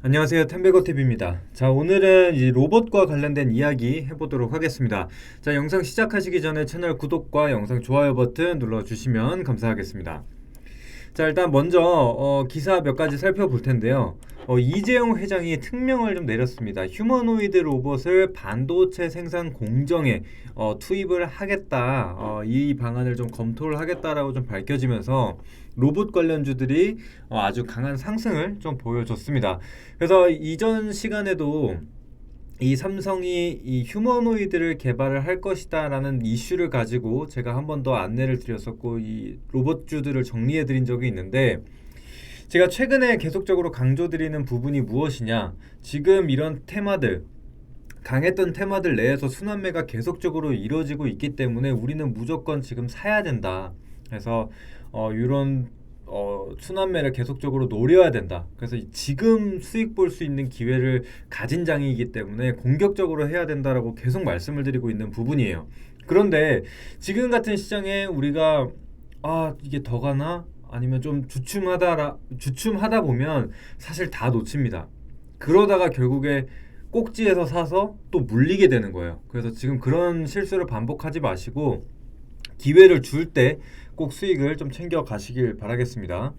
안녕하세요. 템베거팁입니다. 자, 오늘은 이 로봇과 관련된 이야기 해보도록 하겠습니다. 자, 영상 시작하시기 전에 채널 구독과 영상 좋아요 버튼 눌러주시면 감사하겠습니다. 자, 일단 먼저 기사 몇 가지 살펴볼 텐데요. 이재용 회장이 특명을 좀 내렸습니다. 휴머노이드 로봇을 반도체 생산 공정에 투입을 하겠다. 이 방안을 좀 검토를 하겠다라고 좀 밝혀지면서 로봇 관련주들이 아주 강한 상승을 좀 보여줬습니다. 그래서 이전 시간에도 이 삼성이 이 휴머노이드를 개발을 할 것이다라는 이슈를 가지고 제가 한 번 더 안내를 드렸었고 이 로봇주들을 정리해 드린 적이 있는데, 제가 최근에 계속적으로 강조드리는 부분이 무엇이냐, 지금 이런 테마들, 강했던 테마들 내에서 순환매가 계속적으로 이루어지고 있기 때문에 우리는 무조건 지금 사야 된다. 그래서 이런 순환매를 계속적으로 노려야 된다. 그래서 지금 수익 볼 수 있는 기회를 가진 장이기 때문에 공격적으로 해야 된다라고 계속 말씀을 드리고 있는 부분이에요. 그런데 지금 같은 시장에 우리가 이게 더 가나? 아니면 좀 주춤하다 보면 사실 다 놓칩니다. 그러다가 결국에 꼭지에서 사서 또 물리게 되는 거예요. 그래서 지금 그런 실수를 반복하지 마시고 기회를 줄 때 꼭 수익을 좀 챙겨 가시길 바라겠습니다.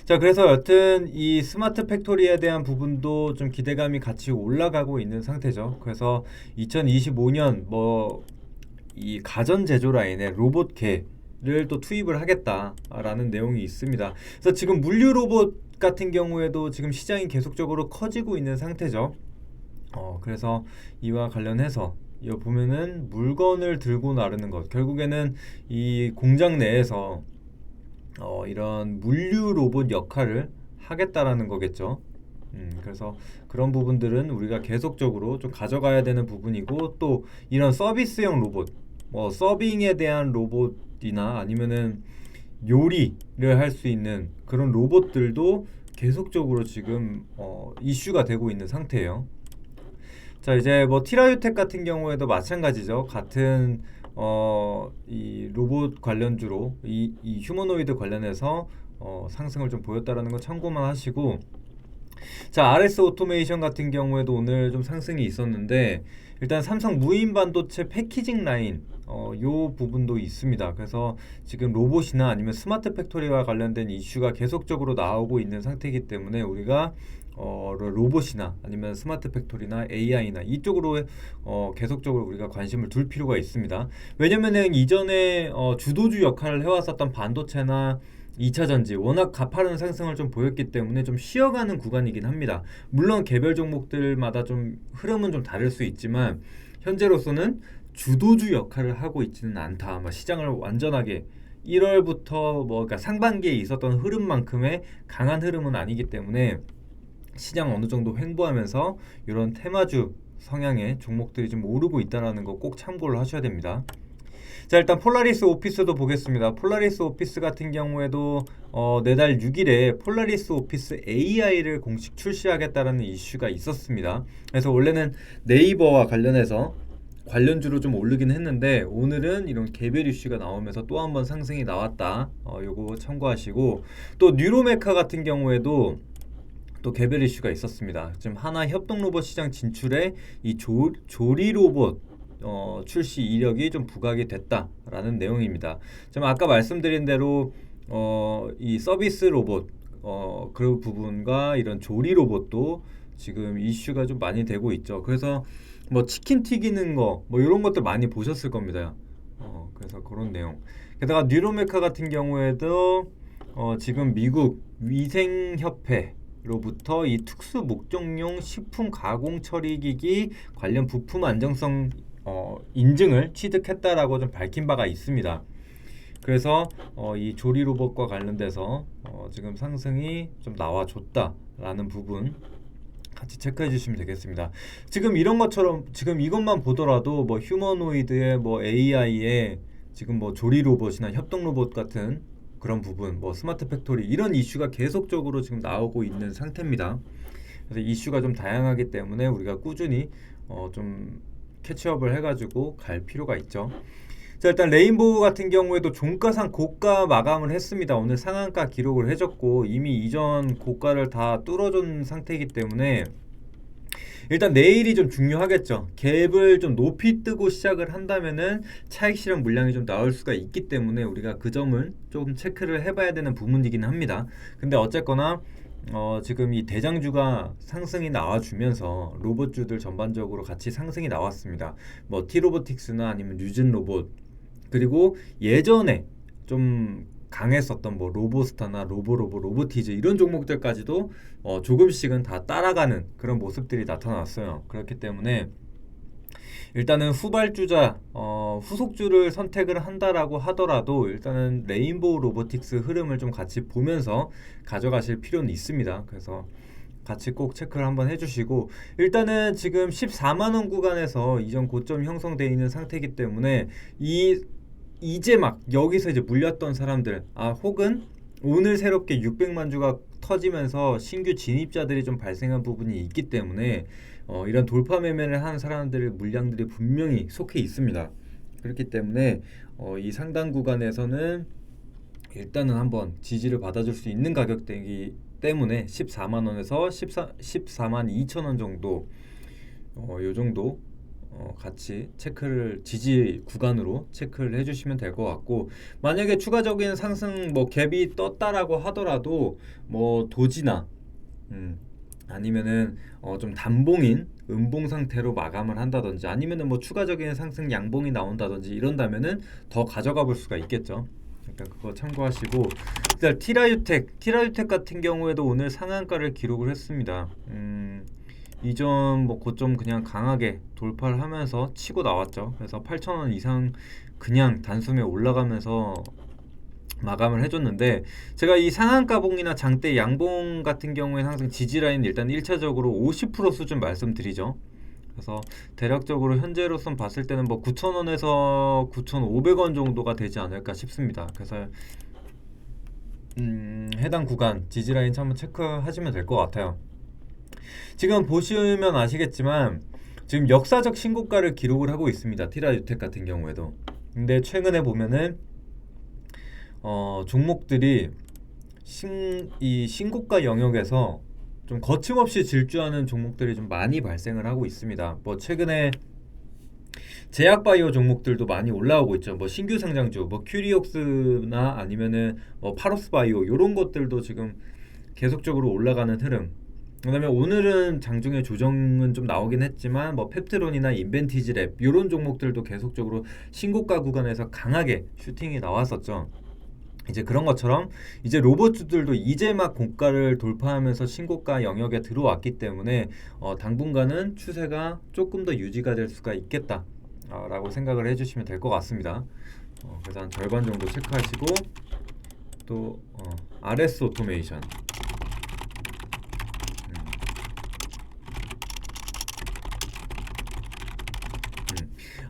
자, 그래서 여튼 이 스마트 팩토리에 대한 부분도 좀 기대감이 같이 올라가고 있는 상태죠. 그래서 2025년 이 가전 제조 라인에 로봇계를 또 투입을 하겠다라는 내용이 있습니다. 그래서 지금 물류 로봇 같은 경우에도 지금 시장이 계속적으로 커지고 있는 상태죠. 그래서 이와 관련해서 이 보면은 물건을 들고 나르는 것, 결국에는 이 공장 내에서 이런 물류 로봇 역할을 하겠다라는 거겠죠. 그래서 그런 부분들은 우리가 계속적으로 좀 가져가야 되는 부분이고, 또 이런 서비스형 로봇, 서빙에 대한 로봇이나 아니면은 요리를 할 수 있는 그런 로봇들도 계속적으로 지금 이슈가 되고 있는 상태예요. 자, 이제 티라유텍 같은 경우에도 마찬가지죠. 같은 이 로봇 관련주로 이 휴머노이드 관련해서 상승을 좀 보였다라는 거 참고만 하시고, 자, RS 오토메이션 같은 경우에도 오늘 좀 상승이 있었는데, 일단 삼성 무인 반도체 패키징 라인 요 부분도 있습니다. 그래서 지금 로봇이나 아니면 스마트 팩토리와 관련된 이슈가 계속적으로 나오고 있는 상태이기 때문에 우리가 로봇이나 아니면 스마트 팩토리나 AI나 이쪽으로 계속적으로 우리가 관심을 둘 필요가 있습니다. 왜냐면은 이전에 주도주 역할을 해왔었던 반도체나 2차 전지 워낙 가파른 상승을 좀 보였기 때문에 좀 쉬어가는 구간이긴 합니다. 물론 개별 종목들마다 좀 흐름은 좀 다를 수 있지만 현재로서는 주도주 역할을 하고 있지는 않다. 시장을 완전하게 1월부터 그러니까 상반기에 있었던 흐름만큼의 강한 흐름은 아니기 때문에 시장 어느 정도 횡보하면서 이런 테마주 성향의 종목들이 좀 오르고 있다는 거 꼭 참고를 하셔야 됩니다. 자, 일단 폴라리스 오피스도 보겠습니다. 폴라리스 오피스 같은 경우에도 내달 6일에 폴라리스 오피스 AI를 공식 출시하겠다라는 이슈가 있었습니다. 그래서 원래는 네이버와 관련해서 관련주로 좀 오르긴 했는데, 오늘은 이런 개별 이슈가 나오면서 또 한 번 상승이 나왔다. 요거 참고하시고, 또 뉴로메카 같은 경우에도 또 개별 이슈가 있었습니다. 지금 하나 협동 로봇 시장 진출에 이 조리 로봇 출시 이력이 좀 부각이 됐다라는 내용입니다. 지금 아까 말씀드린 대로 이 서비스 로봇 그 부분과 이런 조리 로봇도 지금 이슈가 좀 많이 되고 있죠. 그래서 치킨 튀기는 거 이런 것들 많이 보셨을 겁니다. 그래서 그런 내용. 게다가 뉴로메카 같은 경우에도 지금 미국 위생협회 로부터 이 특수 목적용 식품 가공 처리기기 관련 부품 안정성 인증을 취득했다라고 좀 밝힌 바가 있습니다. 그래서 이 조리 로봇과 관련돼서 지금 상승이 좀 나와줬다라는 부분 같이 체크해 주시면 되겠습니다. 지금 이런 것처럼 지금 이것만 보더라도 휴머노이드의 AI의 지금 조리 로봇이나 협동 로봇 같은 그런 부분, 스마트 팩토리 이런 이슈가 계속적으로 지금 나오고 있는 상태입니다. 그래서 이슈가 좀 다양하기 때문에 우리가 꾸준히 좀 캐치업을 해가지고 갈 필요가 있죠. 자, 일단 레인보우 같은 경우에도 종가상 고가 마감을 했습니다. 오늘 상한가 기록을 해줬고 이미 이전 고가를 다 뚫어준 상태이기 때문에 일단 내일이 좀 중요하겠죠. 갭을 좀 높이 뜨고 시작을 한다면은 차익 실현 물량이 좀 나올 수가 있기 때문에 우리가 그 점을 조금 체크를 해봐야 되는 부분이기는 합니다. 근데 어쨌거나 지금 이 대장주가 상승이 나와주면서 로봇주들 전반적으로 같이 상승이 나왔습니다. 뭐 T로보틱스나 아니면 뉴진 로봇, 그리고 예전에 좀 강했었던 뭐 로보스타나 로보로보, 로보티즈 이런 종목들까지도 조금씩은 다 따라가는 그런 모습들이 나타났어요. 그렇기 때문에 일단은 후발주자, 후속주를 선택을 한다라고 하더라도 일단은 레인보우 로보틱스 흐름을 좀 같이 보면서 가져가실 필요는 있습니다. 그래서 같이 꼭 체크를 한번 해주시고, 일단은 지금 14만 원 구간에서 이전 고점 형성되어 있는 상태이기 때문에 이제 막 여기서 이제 물렸던 사람들, 혹은 오늘 새롭게 600만 주가 터지면서 신규 진입자들이 좀 발생한 부분이 있기 때문에 이런 돌파 매매를 하는 사람들의 물량들이 분명히 속해 있습니다. 그렇기 때문에 이 상단 구간에서는 일단은 한번 지지를 받아줄 수 있는 가격대이기 때문에 14만 원에서 14만 2천 원 정도, 요 정도 같이 체크를 지지 구간으로 체크를 해주시면 될 것 같고, 만약에 추가적인 상승 뭐 갭이 떴다라고 하더라도 뭐 도지나 아니면은 좀 단봉인 음봉 상태로 마감을 한다든지 아니면은 뭐 추가적인 상승 양봉이 나온다든지 이런다면은 더 가져가 볼 수가 있겠죠. 그러니까 그거 참고하시고, 일단 티라유텍 같은 경우에도 오늘 상한가를 기록을 했습니다. 이전 뭐 고점 그냥 강하게 돌파를 하면서 치고 나왔죠. 그래서 8,000원 이상 그냥 단숨에 올라가면서 마감을 해줬는데, 제가 이 상한가봉이나 장대 양봉 같은 경우에는 항상 지지라인 일단 1차적으로 50% 수준 말씀드리죠. 그래서 대략적으로 현재로선 봤을 때는 뭐 9,000원에서 9,500원 정도가 되지 않을까 싶습니다. 그래서 해당 구간 지지라인 한번 체크하시면 될 것 같아요. 지금 보시면 아시겠지만 지금 역사적 신고가를 기록을 하고 있습니다. 티라유텍 같은 경우에도. 근데 최근에 보면은 종목들이 이 신고가 영역에서 좀 거침없이 질주하는 종목들이 좀 많이 발생을 하고 있습니다. 뭐 최근에 제약바이오 종목들도 많이 올라오고 있죠. 뭐 신규 상장주, 뭐 큐리옥스나 아니면은 뭐 파로스바이오 이런 것들도 지금 계속적으로 올라가는 흐름. 그다음에 오늘은 장중에 조정은 좀 나오긴 했지만 뭐 펩트론이나 인벤티지랩 이런 종목들도 계속적으로 신고가 구간에서 강하게 슈팅이 나왔었죠. 이제 그런 것처럼 이제 로봇주들도 이제 막 고가를 돌파하면서 신고가 영역에 들어왔기 때문에 당분간은 추세가 조금 더 유지가 될 수가 있겠다 라고 생각을 해주시면 될 것 같습니다. 그래서 한 절반 정도 체크하시고, 또 RS 오토메이션,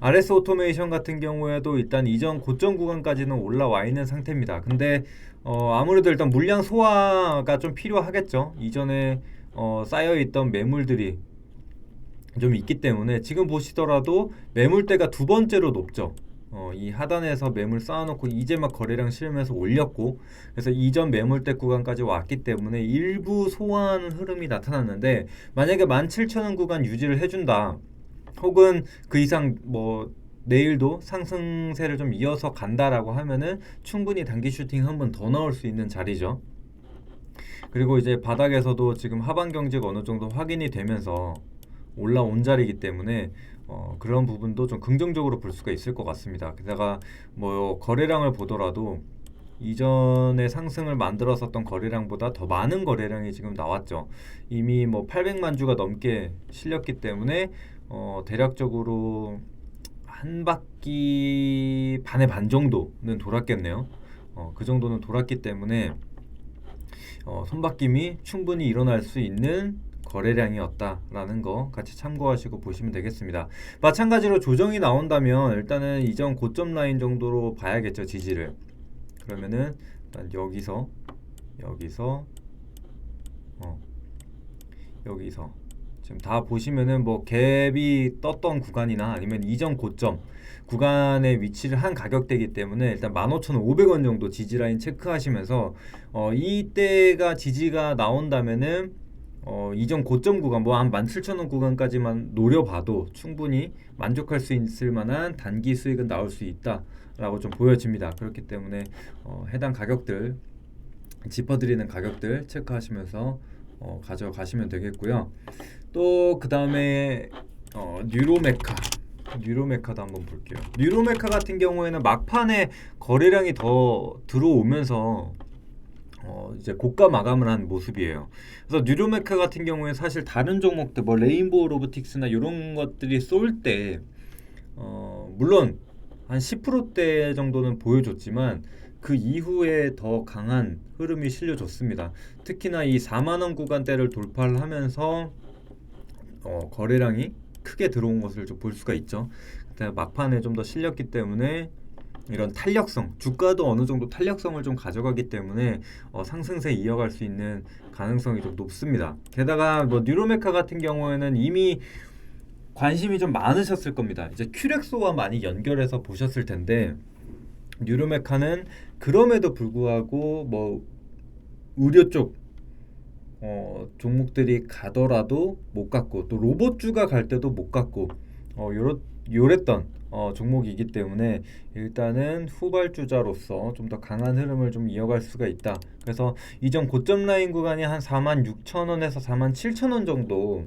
RS 오토메이션 같은 경우에도 일단 이전 고점 구간까지는 올라와 있는 상태입니다. 근데 아무래도 일단 물량 소화가 좀 필요하겠죠. 이전에 쌓여있던 매물들이 좀 있기 때문에 지금 보시더라도 매물대가 두 번째로 높죠. 이 하단에서 매물 쌓아놓고 이제 막 거래량 실으면서 올렸고, 그래서 이전 매물대 구간까지 왔기 때문에 일부 소화하는 흐름이 나타났는데, 만약에 17,000원 구간 유지를 해준다, 혹은 그 이상 뭐 내일도 상승세를 좀 이어서 간다라고 하면은 충분히 단기 슈팅 한 번 더 넣을 수 있는 자리죠. 그리고 이제 바닥에서도 지금 하반 경제가 어느 정도 확인이 되면서 올라온 자리이기 때문에 그런 부분도 좀 긍정적으로 볼 수가 있을 것 같습니다. 게다가 뭐 거래량을 보더라도 이전에 상승을 만들었었던 거래량보다 더 많은 거래량이 지금 나왔죠. 이미 뭐 800만 주가 넘게 실렸기 때문에 대략적으로 한 바퀴 반의 반 정도는 돌았겠네요. 그 정도는 돌았기 때문에 손바뀜이 충분히 일어날 수 있는 거래량이었다라는 거 같이 참고하시고 보시면 되겠습니다. 마찬가지로 조정이 나온다면 일단은 이전 고점 라인 정도로 봐야겠죠, 지지를. 그러면은 일단 여기서 지금 다 보시면은 뭐 갭이 떴던 구간이나 아니면 이전 고점 구간에 위치를 한 가격대이기 때문에 일단 15,500원 정도 지지 라인 체크하시면서 이때가 지지가 나온다면은 이전 고점 구간 뭐 한 17,000원 구간까지만 노려봐도 충분히 만족할 수 있을 만한 단기 수익은 나올 수 있다라고 좀 보여집니다. 그렇기 때문에 해당 가격들 짚어드리는 가격들 체크하시면서 가져가시면 되겠고요. 또 그 다음에 뉴로메카도 한번 볼게요. 뉴로메카 같은 경우에는 막판에 거래량이 더 들어오면서 이제 고가 마감을 한 모습이에요. 그래서 뉴로메카 같은 경우에 사실 다른 종목들 뭐 레인보우 로보틱스나 이런 것들이 쏠 때 물론 한 10%대 정도는 보여줬지만 그 이후에 더 강한 흐름이 실려줬습니다. 특히나 이 4만 원 구간대를 돌파를 하면서 거래량이 크게 들어온 것을 좀 볼 수가 있죠. 막판에 좀 더 실렸기 때문에 이런 탄력성, 주가도 어느 정도 탄력성을 좀 가져가기 때문에 상승세 이어갈 수 있는 가능성이 좀 높습니다. 게다가 뭐 뉴로메카 같은 경우에는 이미 관심이 좀 많으셨을 겁니다. 이제 큐렉소와 많이 연결해서 보셨을 텐데 뉴로메카는 그럼에도 불구하고 뭐 의료 쪽 종목들이 가더라도 못 갔고 또 로봇주가 갈 때도 못 갔고 요랬던 종목이기 때문에 일단은 후발주자로서 좀 더 강한 흐름을 좀 이어갈 수가 있다. 그래서 이전 고점 라인 구간이 한 46,000원에서 47,000원 정도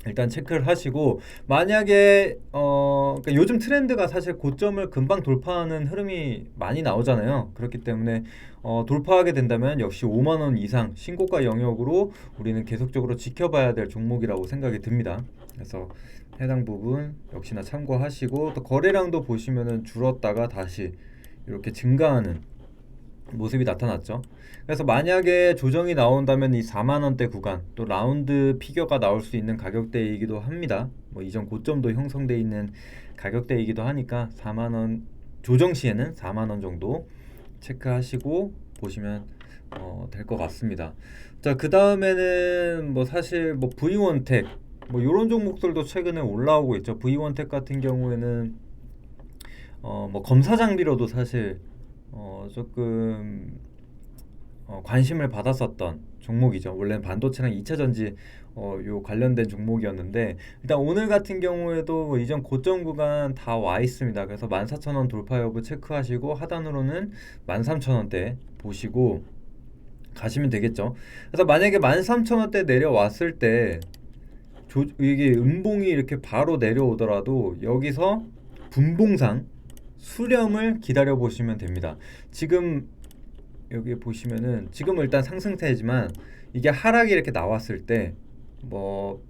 일단 체크를 하시고 만약에 그러니까 요즘 트렌드가 사실 고점을 금방 돌파하는 흐름이 많이 나오잖아요. 그렇기 때문에 돌파하게 된다면 역시 5만 원 이상 신고가 영역으로 우리는 계속적으로 지켜봐야 될 종목이라고 생각이 듭니다. 그래서 해당 부분 역시나 참고하시고 또 거래량도 보시면은 줄었다가 다시 이렇게 증가하는 모습이 나타났죠. 그래서 만약에 조정이 나온다면 이 4만 원대 구간 또 라운드 피겨가 나올 수 있는 가격대이기도 합니다. 뭐 이전 고점도 형성돼 있는 가격대이기도 하니까 4만 원 조정 시에는 4만 원 정도 체크하시고 보시면 될 것 같습니다. 자, 그 다음에는 뭐 사실 뭐 V1텍 뭐 이런 종목들도 최근에 올라오고 있죠. V1텍 같은 경우에는 뭐 검사 장비로도 사실 조금 관심을 받았었던 종목이죠. 원래는 반도체랑 2차 전지 요 관련된 종목이었는데 일단 오늘 같은 경우에도 이전 고점 구간 다 와 있습니다. 그래서 14,000원 돌파 여부 체크하시고 하단으로는 13,000원대 보시고 가시면 되겠죠. 그래서 만약에 13,000원대 내려왔을 때 이게 음봉이 이렇게 바로 내려오더라도 여기서 분봉상 수렴을 기다려 보시면 됩니다. 지금 여기 보시면은 지금은 일단 상승세지만 이게 하락이 이렇게 나왔을 때 뭐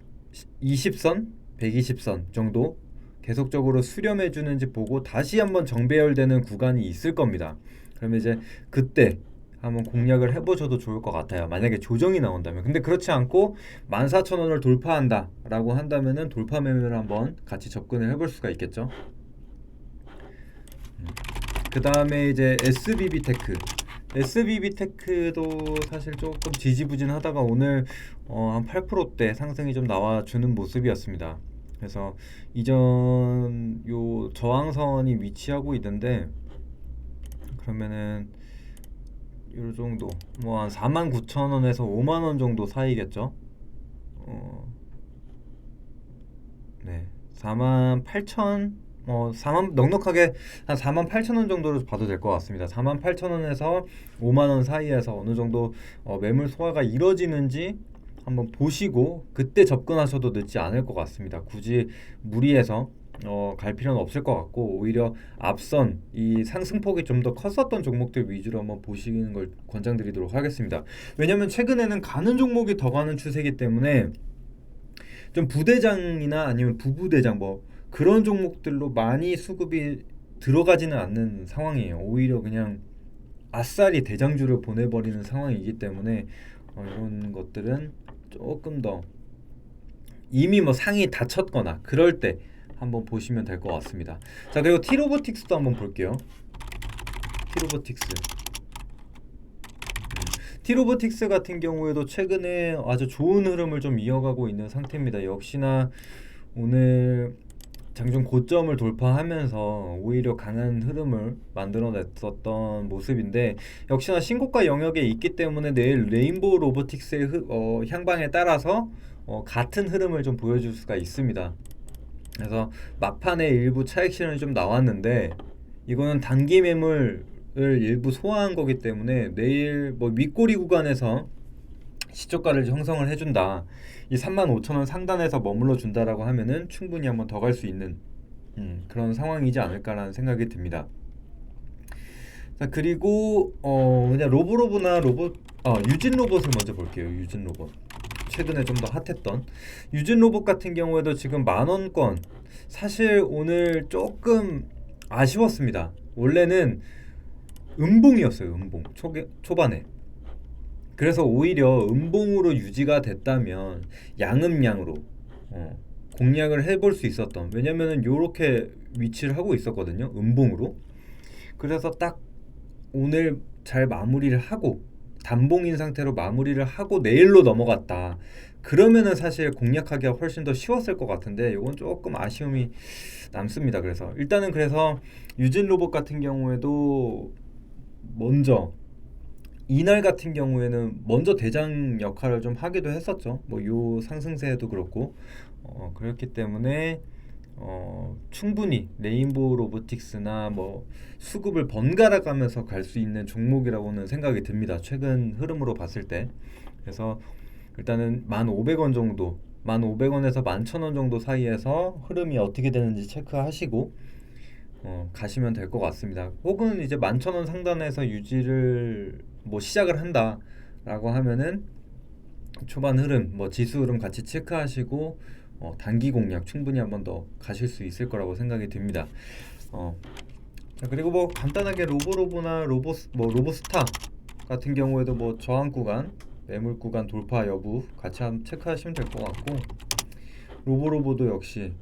20선, 120선 정도 계속적으로 수렴해 주는지 보고 다시 한번 정배열되는 구간이 있을 겁니다. 그러면 이제 그때 한번 공략을 해보셔도 좋을 것 같아요. 만약에 조정이 나온다면. 근데 그렇지 않고 14,000원을 돌파한다 라고 한다면은 돌파 매매를 한번 같이 접근을 해볼 수가 있겠죠. 그 다음에 이제 SBB테크도 사실 조금 지지부진하다가 오늘 한 8%대 상승이 좀 나와주는 모습이었습니다. 그래서 이전 요 저항선이 위치하고 있는데 그러면은 요 정도 뭐 한 49,000원에서 5만 원 정도 사이겠죠. 네, 48,000 4만 넉넉하게 한 48,000원 정도로 봐도 될 것 같습니다. 48,000원에서 5만 원 사이에서 어느 정도 매물 소화가 이루어지는지 한번 보시고 그때 접근하셔도 늦지 않을 것 같습니다. 굳이 무리해서 갈 필요는 없을 것 같고 오히려 앞선 이 상승폭이 좀 더 컸었던 종목들 위주로 한번 보시는 걸 권장드리도록 하겠습니다. 왜냐면 최근에는 가는 종목이 더 가는 추세이기 때문에 좀 부대장이나 아니면 부부대장 뭐 그런 종목들로 많이 수급이 들어가지는 않는 상황이에요. 오히려 그냥 아싸리 대장주를 보내버리는 상황이기 때문에 이런 것들은 조금 더 이미 뭐 상이 다 쳤거나 그럴 때 한번 보시면 될 것 같습니다. 자, 그리고 T로보틱스도 한번 볼게요. T로보틱스 T로보틱스 같은 경우에도 최근에 아주 좋은 흐름을 좀 이어가고 있는 상태입니다. 역시나 오늘 장중 고점을 돌파하면서 오히려 강한 흐름을 만들어냈었던 모습인데, 역시나 신고가 영역에 있기 때문에 내일 레인보우 로보틱스의 향방에 따라서 같은 흐름을 좀 보여줄 수가 있습니다. 그래서 막판에 일부 차익 실현이 좀 나왔는데, 이거는 단기 매물을 일부 소화한 거기 때문에 내일 뭐 윗꼬리 구간에서 시초가를 형성을 해준다, 이 35,000원 상단에서 머물러 준다라고 하면은 충분히 한번 더 갈 수 있는 그런 상황이지 않을까라는 생각이 듭니다. 자, 그리고 그냥 로보로브나 유진 로봇을 먼저 볼게요. 유진 로봇, 최근에 좀 더 핫했던 유진 로봇 같은 경우에도 지금 만원권, 사실 오늘 조금 아쉬웠습니다. 원래는 음봉이었어요. 음봉 초반에. 그래서 오히려 음봉으로 유지가 됐다면 양음양으로 공략을 해볼 수 있었던, 왜냐면은 요렇게 위치를 하고 있었거든요, 음봉으로. 그래서 딱 오늘 잘 마무리를 하고 단봉인 상태로 마무리를 하고 내일로 넘어갔다, 그러면은 사실 공략하기가 훨씬 더 쉬웠을 것 같은데 이건 조금 아쉬움이 남습니다. 그래서 일단은 유진 로봇 같은 경우에도 먼저 이날 같은 경우에는 먼저 대장 역할을 좀 하기도 했었죠. 뭐 요 상승세에도 그렇고 그렇기 때문에 충분히 레인보우 로보틱스나 뭐 수급을 번갈아 가면서 갈 수 있는 종목이라고는 생각이 듭니다. 최근 흐름으로 봤을 때. 그래서 일단은 1,500원 정도, 1,500원에서 11,000원 정도 사이에서 흐름이 어떻게 되는지 체크하시고 가시면 될 것 같습니다. 혹은 이제 11,000원 상단에서 유지를 뭐 시작을 한다라고 하면은 초반 흐름, 뭐 지수 흐름 같이 체크하시고 단기 공략 충분히 한번 더 가실 수 있을 거라고 생각이 듭니다. 자, 그리고 뭐 간단하게 로보로보나 로보스타 같은 경우에도 뭐 저항 구간, 매물 구간 돌파 여부 같이 한번 체크하시면 될 것 같고, 로보로보도 역시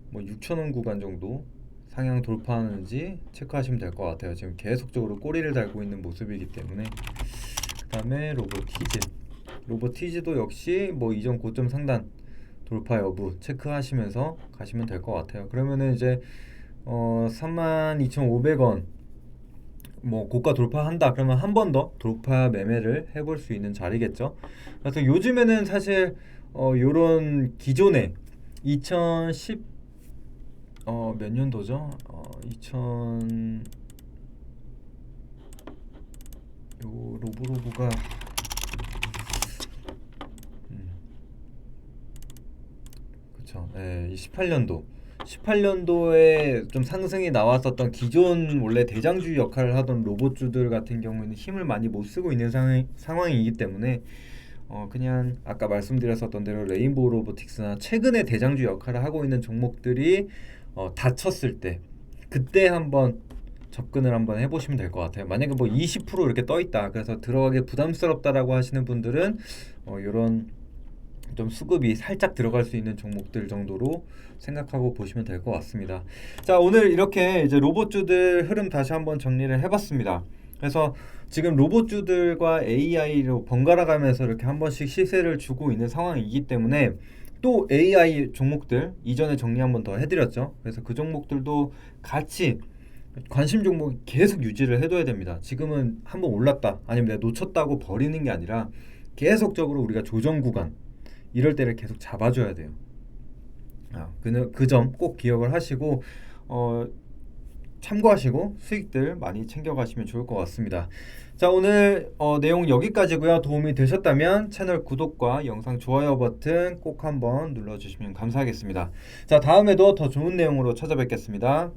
뭐 6,000원 구간 정도 상향 돌파하는지 체크하시면 될 것 같아요. 지금 계속적으로 꼬리를 달고 있는 모습이기 때문에. 그 다음에 로보티즈도 역시 뭐 이전 고점 상단 돌파 여부 체크하시면서 가시면 될 것 같아요. 그러면은 이제 32,500원 뭐 고가 돌파한다 그러면 한 번 더 돌파 매매를 해볼 수 있는 자리겠죠. 그래서 요즘에는 사실 요런 기존에 2010 몇 년도죠? 2000 요 로보로보가 그쵸. 네, 18년도에 좀 상승이 나왔었던 기존 원래 대장주 역할을 하던 로봇주들 같은 경우에는 힘을 많이 못 쓰고 있는 상황이기 때문에 그냥 아까 말씀드렸었던 대로 레인보우 로보틱스나 최근에 대장주 역할을 하고 있는 종목들이 다쳤을 때 그때 한번 접근을 한번 해보시면 될 것 같아요. 만약에 뭐 20% 이렇게 떠 있다, 그래서 들어가기 부담스럽다라고 하시는 분들은 이런 좀 수급이 살짝 들어갈 수 있는 종목들 정도로 생각하고 보시면 될 것 같습니다. 자, 오늘 이렇게 이제 로봇주들 흐름 다시 한번 정리를 해봤습니다. 그래서 지금 로봇주들과 AI로 번갈아 가면서 이렇게 한 번씩 시세를 주고 있는 상황이기 때문에 또 AI 종목들 이전에 정리 한번 더 해드렸죠. 그래서 그 종목들도 같이 관심 종목 계속 유지를 해둬야 됩니다. 지금은 한번 올랐다 아니면 내가 놓쳤다고 버리는 게 아니라 계속적으로 우리가 조정 구간 이럴 때를 계속 잡아줘야 돼요. 그 점 꼭 기억을 하시고 참고하시고 수익들 많이 챙겨가시면 좋을 것 같습니다. 자, 오늘 내용 여기까지고요. 도움이 되셨다면 채널 구독과 영상 좋아요 버튼 꼭 한번 눌러주시면 감사하겠습니다. 자, 다음에도 더 좋은 내용으로 찾아뵙겠습니다.